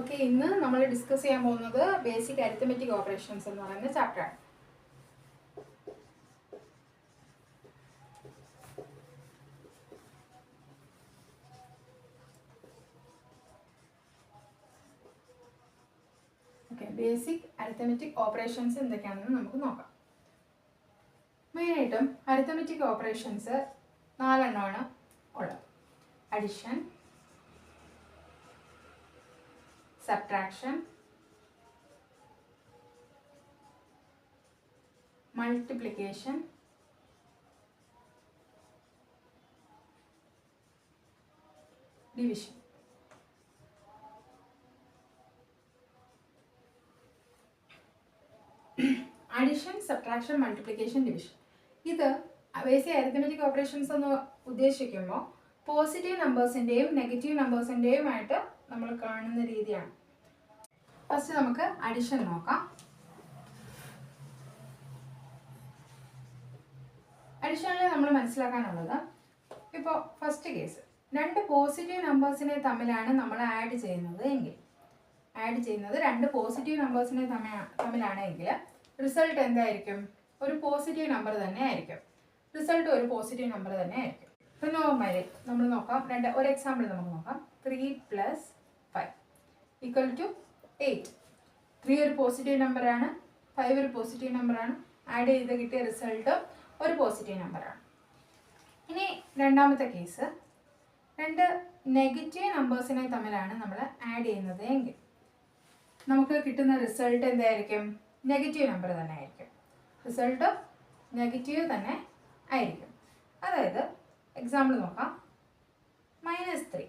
Okay, ഇന്ന് നമ്മൾ discuss ചെയ്യാൻ പോകുന്നത് ബേസിക് അരിത്തമെറ്റിക് ഓപ്പറേഷൻസ് എന്ന് പറയുന്ന ചാപ്റ്ററാണ്. ഓക്കെ, ബേസിക് അരിത്തമെറ്റിക് ഓപ്പറേഷൻസ് എന്തൊക്കെയാണെന്ന് നമുക്ക് നോക്കാം. മെയിനായിട്ടും അരിത്തമെറ്റിക് ഓപ്പറേഷൻസ് 4 എണ്ണമാണ് ഉള്ളത്. Addition, subtraction, multiplication, division. Addition, subtraction, multiplication, division. ഇത് ബേസിക് അരിത്തമെറ്റിക് ഓപ്പറേഷൻസ് എന്ന് ഉദ്ദേശിക്കുമ്പോൾ പോസിറ്റീവ് നമ്പേഴ്സിൻ്റെയും നെഗറ്റീവ് നമ്പേഴ്സിൻ്റെയും ആയിട്ട് നമ്മൾ കാണുന്ന രീതിയാണ്. ഫസ്റ്റ് നമുക്ക് അഡിഷൻ നോക്കാം. അഡിഷനിൽ നമ്മൾ മനസ്സിലാക്കാനുള്ളത്, ഇപ്പോൾ ഫസ്റ്റ് കേസ് 2 പോസിറ്റീവ് നമ്പേഴ്സിനെ തമ്മിലാണ് നമ്മൾ ആഡ് ചെയ്യുന്നത് എങ്കിൽ, രണ്ട് പോസിറ്റീവ് നമ്പേഴ്സിനെ തമ്മിലാണ് എങ്കിൽ റിസൾട്ട് എന്തായിരിക്കും? ഒരു പോസിറ്റീവ് നമ്പർ തന്നെ ആയിരിക്കും. റിസൾട്ട് ഒരു പോസിറ്റീവ് നമ്പർ തന്നെ ആയിരിക്കും. ഇപ്പം നോർമലി നമ്മൾ നോക്കാം, ഒരു എക്സാമ്പിൾ നമുക്ക് നോക്കാം. 3 + 5 = 8. 3 ഒരു പോസിറ്റീവ് നമ്പറാണ്, 5 ഒരു പോസിറ്റീവ് നമ്പറാണ്. ആഡ് ചെയ്ത് കിട്ടിയ റിസൾട്ട് ഒരു പോസിറ്റീവ് നമ്പറാണ്. ഇനി രണ്ടാമത്തെ കേസ്, 2 നെഗറ്റീവ് നമ്പേഴ്സിനെ തമ്മിലാണ് നമ്മൾ ആഡ് ചെയ്യുന്നത് എങ്കിൽ നമുക്ക് കിട്ടുന്ന റിസൾട്ട് എന്തായിരിക്കും? നെഗറ്റീവ് നമ്പർ തന്നെ ആയിരിക്കും. റിസൾട്ട് നെഗറ്റീവ് തന്നെ ആയിരിക്കും. അതായത് എക്സാമ്പിൾ നോക്കാം, -3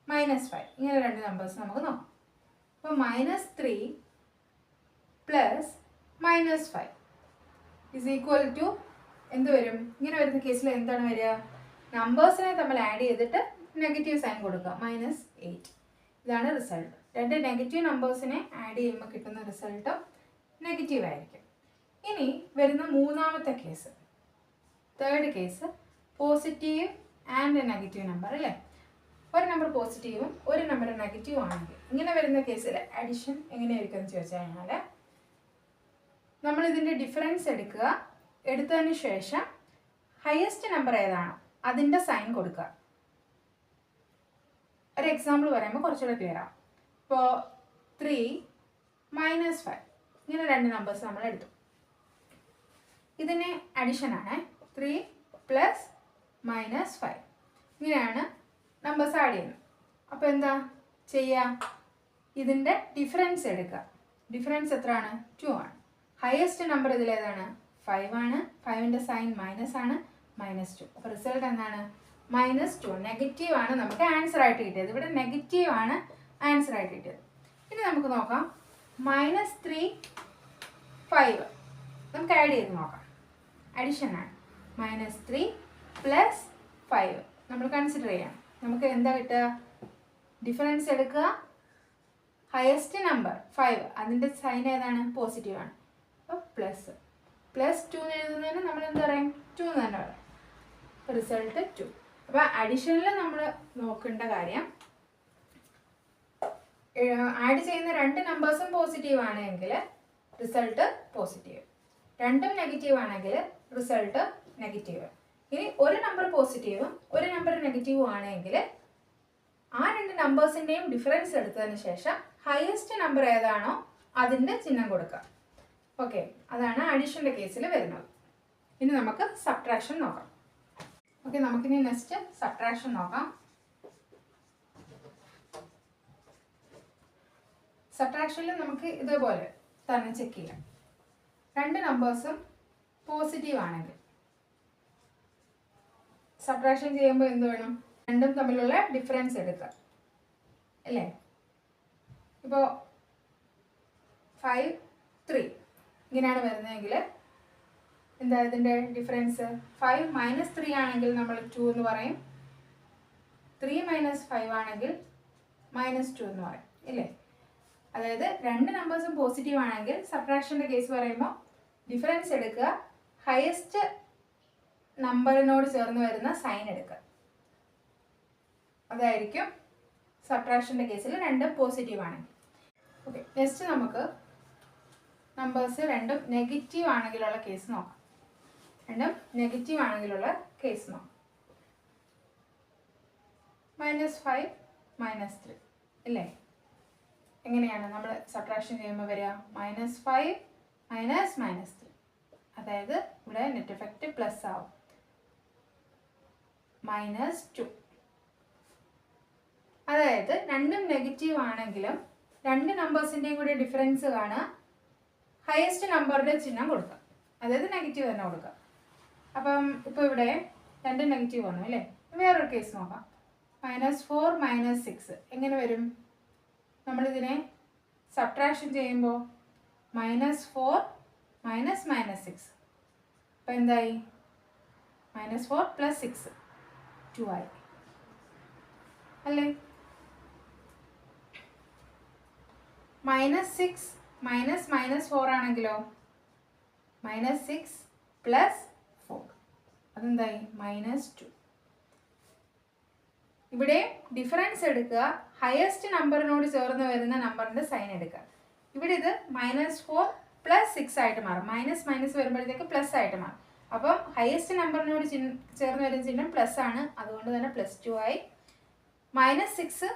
-5 ഇങ്ങനെ 2 നമ്പേഴ്സ് നമുക്ക് നോക്കാം. അപ്പോൾ -3 + -5 = എന്ത് വരും? ഇങ്ങനെ വരുന്ന കേസിൽ എന്താണ് വരിക? നമ്പേഴ്സിനെ തമ്മിൽ ആഡ് ചെയ്തിട്ട് നെഗറ്റീവ് സൈൻ കൊടുക്കുക, -8. ഇതാണ് റിസൾട്ട്. 2 നെഗറ്റീവ് നമ്പേഴ്സിനെ ആഡ് ചെയ്യുമ്പോൾ കിട്ടുന്ന റിസൾട്ട് നെഗറ്റീവ് ആയിരിക്കും. ഇനി വരുന്ന മൂന്നാമത്തെ case, third case, positive and negative number അല്ലേ? ഒരു നമ്പർ പോസിറ്റീവും ഒരു നമ്പർ നെഗറ്റീവും ആണെങ്കിൽ ഇങ്ങനെ വരുന്ന കേസിൽ അഡിഷൻ എങ്ങനെയായിരിക്കും എന്ന് ചോദിച്ചു കഴിഞ്ഞാൽ, നമ്മൾ ഇതിൻ്റെ ഡിഫറൻസ് എടുക്കുക. എടുത്തതിന് ശേഷം ഹയസ്റ്റ് നമ്പർ ഏതാണോ അതിൻ്റെ സൈൻ കൊടുക്കുക. ഒരു എക്സാമ്പിൾ പറയുമ്പോൾ കുറച്ചുകൂടെ ക്ലിയർ ആവും. ഇപ്പോൾ 3 - 5 ഇങ്ങനെ 2 നമ്പേഴ്സ് നമ്മൾ എടുത്തു. ഇതിന് അഡിഷനാണ്. 3 + -5 ഇങ്ങനെയാണ് നമ്പേഴ്സ് ആഡ് ചെയ്യുന്നത്. അപ്പോൾ എന്താ ചെയ്യുക? ഇതിൻ്റെ ഡിഫറൻസ് എടുക്കുക. ഡിഫറൻസ് എത്രയാണ്? 2 ആണ്. ഹയസ്റ്റ് നമ്പർ ഇതിലേതാണ്? 5 ആണ്. 5ൻ്റെ സൈൻ മൈനസ് ആണ്, -2. അപ്പോൾ റിസൾട്ട് എന്താണ്? -2. നെഗറ്റീവ് ആണ് നമുക്ക് ആൻസർ ആയിട്ട് കിട്ടിയത്. ഇവിടെ നെഗറ്റീവ് ആണ് ആൻസർ ആയിട്ട് കിട്ടിയത്. ഇനി നമുക്ക് നോക്കാം, -3 5 നമുക്ക് ആഡ് ചെയ്ത് നോക്കാം. അഡിഷനാണ്. -3 + 5 നമ്മൾ കൺസിഡർ ചെയ്യാം. നമുക്ക് എന്താ കിട്ടുക? ഡിഫറൻസ് എടുക്കുക. ഹയസ്റ്റ് നമ്പർ 5, അതിൻ്റെ സൈൻ ഏതാണ്? പോസിറ്റീവ് ആണ്. അപ്പോൾ +2 എന്ന് എഴുതുന്നതിന് നമ്മൾ എന്താ പറയും? 2 എന്ന് തന്നെ പറയാം. അപ്പോൾ റിസൾട്ട് 2. അപ്പോൾ അഡിഷനിൽ നമ്മൾ നോക്കേണ്ട കാര്യം, ആഡ് ചെയ്യുന്ന 2 നമ്പേഴ്സും പോസിറ്റീവ് ആണെങ്കിൽ റിസൾട്ട് പോസിറ്റീവ്, രണ്ടും നെഗറ്റീവ് ആണെങ്കിൽ റിസൾട്ട് നെഗറ്റീവ്. ഇനി ഒരു നമ്പർ പോസിറ്റീവും ഒരു നമ്പർ നെഗറ്റീവും ആണെങ്കിൽ ആ 2 നമ്പേഴ്സിൻ്റെയും ഡിഫറൻസ് എടുത്തതിന് ശേഷം ഹയസ്റ്റ് നമ്പർ ഏതാണോ അതിൻ്റെ ചിഹ്നം കൊടുക്കുക. ഓക്കെ, അതാണ് അഡിഷൻ്റെ കേസിൽ വരുന്നത്. ഇനി നമുക്ക് സബ്ട്രാക്ഷൻ നോക്കാം. ഓക്കെ, നമുക്കിനി നെക്സ്റ്റ് സബ്ട്രാക്ഷൻ നോക്കാം. സബ്ട്രാക്ഷനിൽ നമുക്ക് ഇതേപോലെ തന്നെ ചെക്ക് ചെയ്യാം. 2 നമ്പേഴ്സും പോസിറ്റീവ് ആണെങ്കിൽ സബ്ട്രാക്ഷൻ ചെയ്യുമ്പോൾ എന്ത് വേണം? രണ്ടും തമ്മിലുള്ള ഡിഫറൻസ് എടുക്കുക അല്ലേ? ഇപ്പോൾ 5 3 ഇങ്ങനെയാണ് വരുന്നതെങ്കിൽ എന്താ ഇതിൻ്റെ ഡിഫറൻസ്? 5 - 3 ആണെങ്കിൽ നമ്മൾ 2 എന്ന് പറയും. 3 - 5 ആണെങ്കിൽ -2 എന്ന് പറയും ഇല്ലേ? അതായത് 2 നമ്പേഴ്സും പോസിറ്റീവ് ആണെങ്കിൽ സബ്ട്രാക്ഷൻ്റെ കേസ് പറയുമ്പോൾ ഡിഫറൻസ് എടുക്കുക, ഹയസ്റ്റ് നമ്പറിനോട് ചേർന്ന് വരുന്ന സൈൻ എടുക്കുക. അതായിരിക്കും സബ്ട്രാക്ഷൻ്റെ കേസിൽ രണ്ടും പോസിറ്റീവ് ആണ്. ഓക്കെ, നെക്സ്റ്റ് നമുക്ക് നമ്പേഴ്സ് രണ്ടും നെഗറ്റീവ് ആണെങ്കിലുള്ള കേസ് നോക്കാം. രണ്ടും നെഗറ്റീവ് ആണെങ്കിലുള്ള കേസ് നോക്കാം. -5 -3 ഇല്ലേ? എങ്ങനെയാണ് നമ്മൾ സബ്ട്രാക്ഷൻ ചെയ്യുമ്പോൾ വരിക? -5 -3. അതായത് ഇവിടെ നെറ്റ് എഫക്റ്റ് പ്ലസ് ആവും. -2. അതായത് രണ്ടും നെഗറ്റീവ് ആണെങ്കിലും രണ്ട് നമ്പേഴ്സിൻ്റെയും കൂടി ഡിഫറൻസ് കാണുക. ഹയസ്റ്റ് നമ്പറുടെ ചിഹ്നം കൊടുക്കുക, അതായത് നെഗറ്റീവ് തന്നെ കൊടുക്കുക. അപ്പം ഇപ്പോൾ ഇവിടെ രണ്ടും നെഗറ്റീവ് വന്നു അല്ലേ? വേറൊരു കേസ് നോക്കാം. -4 -6 എങ്ങനെ വരും? നമ്മളിതിനെ സബ്ട്രാക്ഷൻ ചെയ്യുമ്പോൾ -4 -6 അപ്പം എന്തായി? -4 + 6 2 ആയി അല്ലേ? -6 -4 ആണെങ്കിലോ -6 + 4 അതെന്തായി? -2. ഇവിടെ ഡിഫറൻസ് എടുക്കുക, ഹയസ്റ്റ് നമ്പറിനോട് ചേർന്ന് വരുന്ന നമ്പറിൻ്റെ സൈൻ എടുക്കുക. ഇവിടെ ഇത് -4 + 6 ആയിട്ട് മാറും. മൈനസ് വരുമ്പോഴത്തേക്ക് പ്ലസ് ആയിട്ട് മാറും. അപ്പം ഹയസ്റ്റ് നമ്പറിനോട് ചേർന്ന് വരുന്ന ചിഹ്നം പ്ലസ് ആണ്, അതുകൊണ്ട് തന്നെ +2 ആയി. -6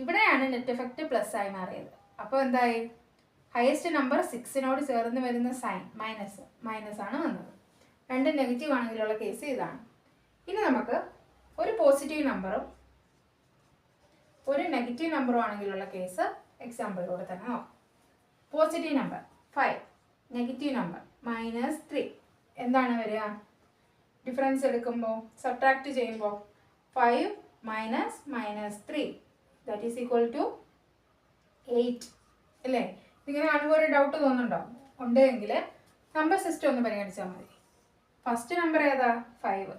ഇവിടെയാണ് നെറ്റ് എഫക്റ്റ് പ്ലസ് ആയി മാറിയത്. അപ്പോൾ എന്തായി? ഹയസ്റ്റ് നമ്പർ 6നോട് ചേർന്ന് വരുന്ന സൈൻ മൈനസ് ആണ് വന്നത്. രണ്ട് നെഗറ്റീവ് ആണെങ്കിലുള്ള കേസ് ഇതാണ്. ഇനി നമുക്ക് ഒരു പോസിറ്റീവ് നമ്പറും ഒരു നെഗറ്റീവ് നമ്പറും ആണെങ്കിലുള്ള കേസ് എക്സാമ്പിളിലൂടെ തന്നെ നോക്കാം. പോസിറ്റീവ് നമ്പർ 5, നെഗറ്റീവ് നമ്പർ -3 എന്താണ് വരിക? ഡിഫറൻസ് എടുക്കുമ്പോൾ സബ്ട്രാക്ട് ചെയ്യുമ്പോൾ 5 - -3 ദാറ്റ് ഈസ് ഈക്വൽ ടു 8 അല്ലേ? ഇങ്ങനെ കാണുമ്പോൾ ഒരു ഡൗട്ട് തോന്നുന്നുണ്ടോ? ഉണ്ടെങ്കിൽ നമ്പർ സിസ്റ്റം ഒന്ന് പരിഗണിച്ചാൽ മതി. ഫസ്റ്റ് നമ്പർ ഏതാ? 5.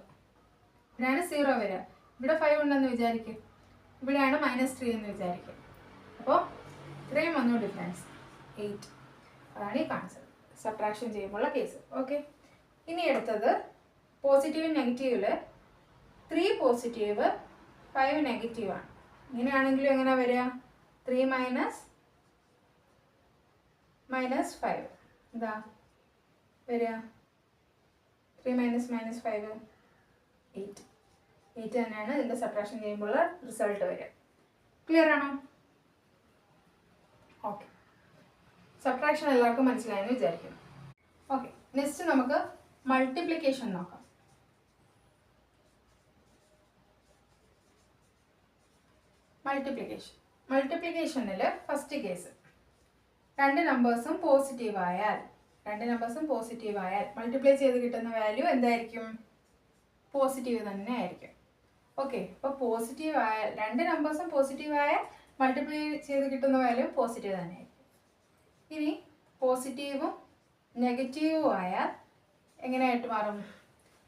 ഇവിടെയാണ് 0 വരിക. ഇവിടെ 5 ഉണ്ടെന്ന് വിചാരിക്കും, ഇവിടെയാണ് -3 എന്ന് വിചാരിക്കും. അപ്പോൾ ഇത്രയും വന്നു ഡിഫറൻസ് 8. അതാണ് ഈ കാണിച്ചത് സബ്ട്രാക്ഷൻ ചെയ്യുമ്പോഴുള്ള കേസ്. ഓക്കെ, ഇനി എടുത്തത് പോസിറ്റീവ് നെഗറ്റീവിൽ 3 പോസിറ്റീവ് 5 നെഗറ്റീവ് ആണ്. ഇങ്ങനെയാണെങ്കിലും എങ്ങനെ വരിക? 3 -5 എന്താ വരിക? 3 -5 8. 8 തന്നെയാണ് ഇതിൻ്റെ സബ്ട്രാക്ഷൻ ചെയ്യുമ്പോഴുള്ള റിസൾട്ട് വരിക. ക്ലിയർ ആണോ? ഓക്കെ, സബ്ട്രാക്ഷൻ എല്ലാവർക്കും മനസ്സിലായെന്ന് വിചാരിക്കുന്നു. ഓക്കെ, നെക്സ്റ്റ് നമുക്ക് മൾട്ടിപ്ലിക്കേഷൻ നോക്കാം. മൾട്ടിപ്ലിക്കേഷനിൽ ഫസ്റ്റ് കേസ് രണ്ട് നമ്പേഴ്സും പോസിറ്റീവ് ആയാൽ മൾട്ടിപ്ലൈ ചെയ്ത് കിട്ടുന്ന വാല്യൂ എന്തായിരിക്കും? പോസിറ്റീവ് തന്നെ ആയിരിക്കും. ഓക്കെ, അപ്പോൾ പോസിറ്റീവ് ആയാൽ രണ്ട് നമ്പേഴ്സും പോസിറ്റീവ് ആയാൽ മൾട്ടിപ്ലൈ ചെയ്ത് കിട്ടുന്ന വാല്യൂ പോസിറ്റീവ് തന്നെ ആയിരിക്കും. ഇനി പോസിറ്റീവും നെഗറ്റീവും ആയാൽ എങ്ങനെയായിട്ട് മാറും?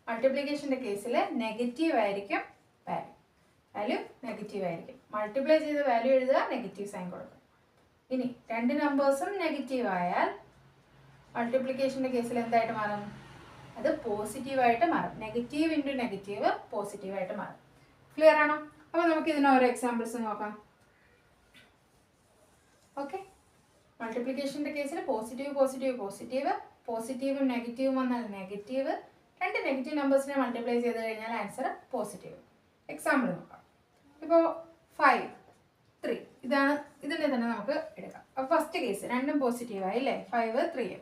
മൾട്ടിപ്ലിക്കേഷൻ്റെ കേസിൽ നെഗറ്റീവ് ആയിരിക്കും വാല്യൂ നെഗറ്റീവ് ആയിരിക്കും. മൾട്ടിപ്ലൈ ചെയ്ത് വാല്യൂ എഴുതുക, നെഗറ്റീവ് സൈൻ കൊടുക്കുക. ഇനി രണ്ട് നമ്പേഴ്സും നെഗറ്റീവ് ആയാൽ മൾട്ടിപ്ലിക്കേഷൻ്റെ കേസിൽ എന്തായിട്ട് മാറും? അത് പോസിറ്റീവായിട്ട് മാറും. നെഗറ്റീവ് ഇൻറ്റു നെഗറ്റീവ് പോസിറ്റീവായിട്ട് മാറും. ക്ലിയർ ആണോ? അപ്പോൾ നമുക്ക് ഇതിന് ഓരോ എക്സാമ്പിൾസ് നോക്കാം. ഓക്കെ, മൾട്ടിപ്ലിക്കേഷൻ്റെ കേസിൽ പോസിറ്റീവും നെഗറ്റീവും വന്നാൽ നെഗറ്റീവ്. രണ്ട് നെഗറ്റീവ് നമ്പേഴ്സിനെ മൾട്ടിപ്ലൈ ചെയ്ത് കഴിഞ്ഞാൽ ആൻസർ പോസിറ്റീവ്. എക്സാമ്പിൾ നോക്കാം. ഇപ്പോൾ 5 3 ഇതിനെ തന്നെ നമുക്ക് എടുക്കാം. അപ്പോൾ ഫസ്റ്റ് കേസ് രണ്ടും പോസിറ്റീവായി അല്ലേ? 5 3.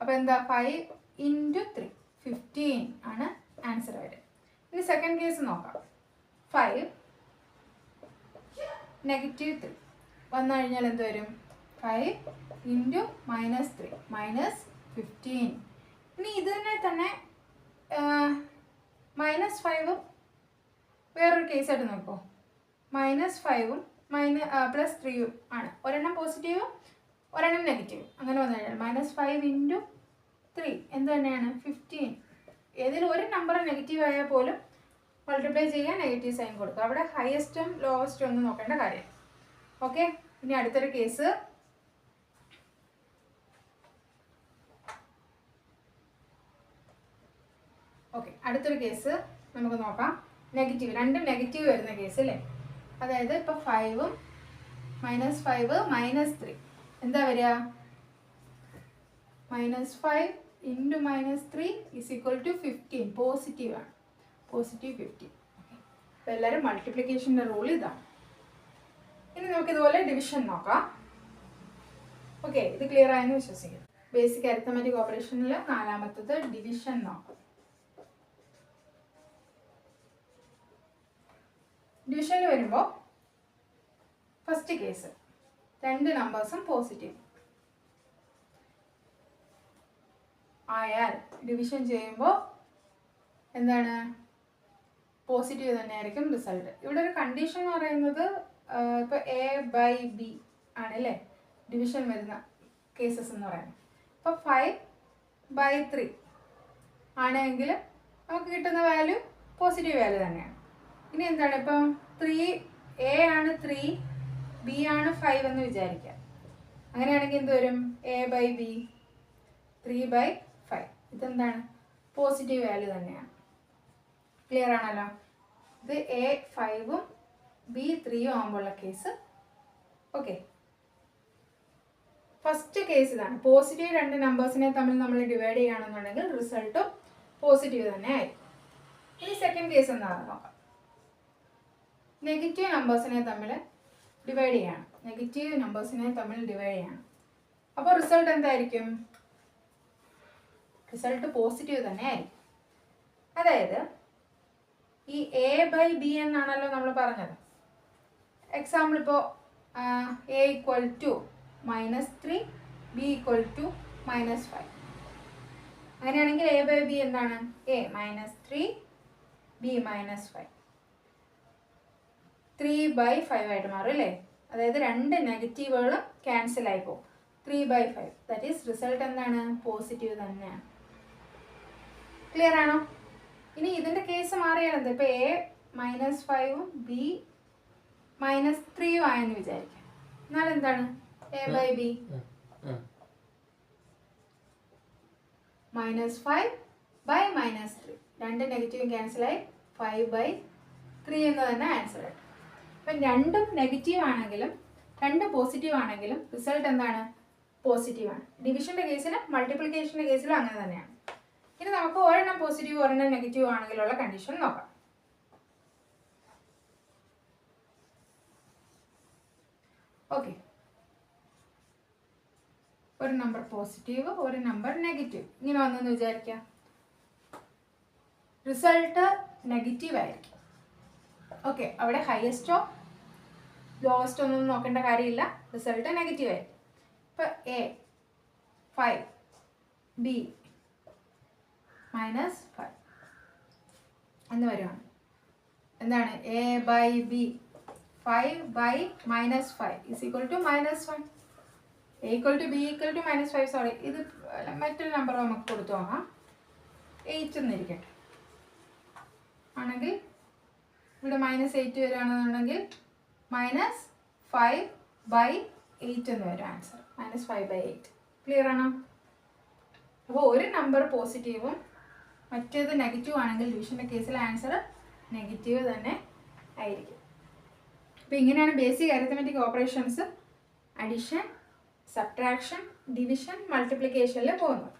അപ്പോൾ എന്താ? 5 × 3 15 ആണ് ആൻസർ വരിക. ഇനി സെക്കൻഡ് കേസ് നോക്കാം. 5 -3 വന്നു കഴിഞ്ഞാൽ എന്ത് വരും? 5 × -3 -15. ഇനി ഇതിനെ തന്നെ -5 വേറൊരു കേസായിട്ട് നോക്കൂ. -5 +3 ആണ്. ഒരെണ്ണം പോസിറ്റീവും ഒരെണ്ണം നെഗറ്റീവും. അങ്ങനെ വന്നു കഴിഞ്ഞാൽ -5 × 3 എന്ത് തന്നെയാണ്? 15. ഏതെങ്കിലും ഒരു നമ്പർ നെഗറ്റീവ് ആയാൽ പോലും മൾട്ടിപ്ലൈ ചെയ്യാൻ നെഗറ്റീവ് സൈൻ കൊടുക്കുക. അവിടെ ഹയസ്റ്റും ലോവസ്റ്റും ഒന്നും നോക്കേണ്ട കാര്യം. ഓക്കെ, ഇനി അടുത്തൊരു കേസ്. അടുത്തൊരു കേസ് നമുക്ക് നോക്കാം. രണ്ടും നെഗറ്റീവ് വരുന്ന കേസ് അല്ലേ? അതായത് ഇപ്പോൾ 5ഉം -5 -3 എന്താ വരിക? -5 × -3 = 15. പോസിറ്റീവാണ്, +15. അപ്പോൾ എല്ലാവരും മൾട്ടിപ്ലിക്കേഷൻ്റെ റൂൾ ഇതാണ്. ഇനി നമുക്കിതുപോലെ ഡിവിഷൻ നോക്കാം. ഓക്കെ, ഇത് ക്ലിയർ ആയെന്ന് വിശ്വസിക്കുന്നു. ബേസിക് അരിത്തമെറ്റിക് ഓപ്പറേഷനിൽ 4-മത്തത് ഡിവിഷൻ നോക്കാം. ഡിവിഷനിൽ വരുമ്പോൾ ഫസ്റ്റ് കേസ് 2 നമ്പേഴ്സും പോസിറ്റീവ് ആയാൽ ഡിവിഷൻ ചെയ്യുമ്പോൾ എന്താണ്? പോസിറ്റീവ് തന്നെയായിരിക്കും റിസൾട്ട്. ഇവിടെ ഒരു കണ്ടീഷൻ എന്ന് പറയുന്നത് ഇപ്പോൾ A/B ആണല്ലേ ഡിവിഷൻ വരുന്ന കേസസ് എന്ന് പറയുന്നത്. ഇപ്പോൾ 5/3 ആണെങ്കിൽ നമുക്ക് കിട്ടുന്ന വാല്യൂ പോസിറ്റീവ് വാല്യൂ തന്നെയാണ്. ഇനി എന്താണ്? ഇപ്പം A ആണ് 3, B ആണ് 5 എന്ന് വിചാരിക്കാം. അങ്ങനെയാണെങ്കിൽ എന്ത് വരും? A/B 3/5. ഇതെന്താണ്? പോസിറ്റീവ് വാല്യൂ തന്നെയാണ്. ക്ലിയർ ആണല്ലോ? ഇത് A5ഉം B3ഉം ആകുമ്പോഴുള്ള കേസ്. ഓക്കെ, ഫസ്റ്റ് കേസ് ഇതാണ്. പോസിറ്റീവ് 2 നമ്പേഴ്സിനെ തമ്മിൽ നമ്മൾ ഡിവൈഡ് ചെയ്യുകയാണെന്നുണ്ടെങ്കിൽ റിസൾട്ടും പോസിറ്റീവ് തന്നെ ആയിരിക്കും. ഇനി സെക്കൻഡ് കേസ് എന്താണെന്ന് നോക്കാം. നെഗറ്റീവ് നമ്പേഴ്സിനെ തമ്മിൽ ഡിവൈഡ് ചെയ്യണം. അപ്പോൾ റിസൾട്ട് എന്തായിരിക്കും? റിസൾട്ട് പോസിറ്റീവ് തന്നെ ആയിരിക്കും. അതായത് ഈ A/B എന്നാണല്ലോ നമ്മൾ പറഞ്ഞത്. എക്സാമ്പിൾ ഇപ്പോൾ A = -3, B = -5. അങ്ങനെയാണെങ്കിൽ A/B എന്താണ്? A -3, B -5. 3/5 ആയിട്ട് മാറും അല്ലേ? അതായത് 2 നെഗറ്റീവുകളും ക്യാൻസൽ ആയി പോകും. 3/5 ദാറ്റ് ഈസ് റിസൾട്ട് എന്താണ്? പോസിറ്റീവ് തന്നെയാണ്. ക്ലിയർ ആണോ? ഇനി ഇതിൻ്റെ കേസ് മാറിയാൽ ഇപ്പോൾ A -5ഉം B -3ഉം ആയെന്ന് വിചാരിക്കാം. എന്നാൽ എന്താണ്? A/B -5/-3. 2 നെഗറ്റീവും ക്യാൻസലായി 5/3 എന്ന് തന്നെ ആൻസർ ആയിട്ട്. അപ്പം 2ഉം നെഗറ്റീവ് ആണെങ്കിലും 2 പോസിറ്റീവ് ആണെങ്കിലും റിസൾട്ട് എന്താണ്? പോസിറ്റീവാണ്. ഡിവിഷൻ്റെ കേസിലും മൾട്ടിപ്ലിക്കേഷൻ്റെ കേസിലും അങ്ങനെ തന്നെയാണ്. ഇനി നമുക്ക് ഒരെണ്ണം പോസിറ്റീവ് ഒരെണ്ണം നെഗറ്റീവ് ആണെങ്കിലുള്ള കണ്ടീഷൻ നോക്കാം. ഓക്കെ, ഒരു നമ്പർ പോസിറ്റീവ് ഒരു നമ്പർ നെഗറ്റീവ് ഇങ്ങനെ വന്നെന്ന് വിചാരിക്കാം. റിസൾട്ട് നെഗറ്റീവ് ആയിരിക്കും. ഓക്കെ, അവിടെ ഹയസ്റ്റോ ലോവസ്റ്റോ ഒന്നും നോക്കേണ്ട കാര്യമില്ല. റിസൾട്ട് നെഗറ്റീവ് ആയിരിക്കും. ഇപ്പോൾ A5 B -5 എന്ന് വരുവാണ്. എന്താണ്? A/B 5/-5 = -1. A = B = -5. സോറി, ഇത് മറ്റൊരു നമ്പർ നമുക്ക് കൊടുത്തു നോക്കാം. 8 എന്നിരിക്കട്ടെ. ആണെങ്കിൽ ഇവിടെ -8 വരികയാണെന്നുണ്ടെങ്കിൽ -5/8 എന്ന് വരും ആൻസർ. -5/8. ക്ലിയർ ആണോ? അപ്പോൾ ഒരു നമ്പർ പോസിറ്റീവും മറ്റേത് നെഗറ്റീവ് ആണെങ്കിൽ ഡിവിഷൻ്റെ കേസിൽ ആൻസർ നെഗറ്റീവ് തന്നെ ആയിരിക്കും. അപ്പോൾ ഇങ്ങനെയാണ് basic arithmetic operations addition, subtraction, division, മൾട്ടിപ്ലിക്കേഷനിൽ പോകുന്നത്.